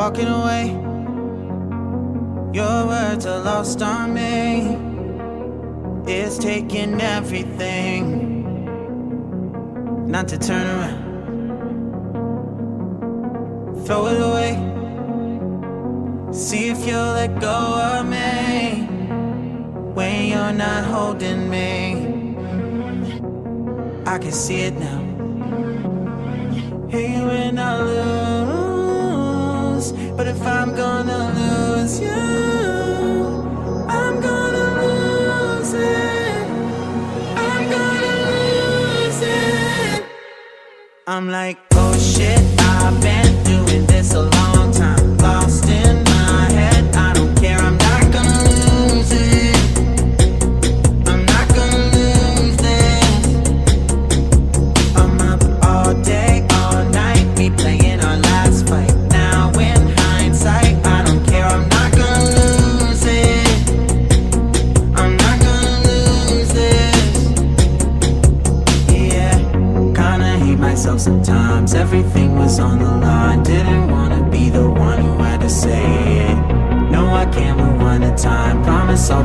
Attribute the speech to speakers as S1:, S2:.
S1: walking away. Your words are lost on me. It's taking everything not to turn around. Throw it away. See if you'll let go of me when you're not holding me. I can see it now. Hey, when I lose, but if I'm gonna lose you, I'm gonna lose it. I'm gonna lose it. I'm like, oh shit, I've been doing this a long time. Lost in my head, I don't care, I'm not gonna lose it. I'm not gonna lose this. I'm up all day, all night, we playing our last fight. Now in hindsight, I don't care, I'm not gonna lose it. I'm not gonna lose this. Yeah, kinda hate myself sometimes. Everything was on the line. Didn't wanna be the one who had to say it. No, I can't rewind the time. Promise I'll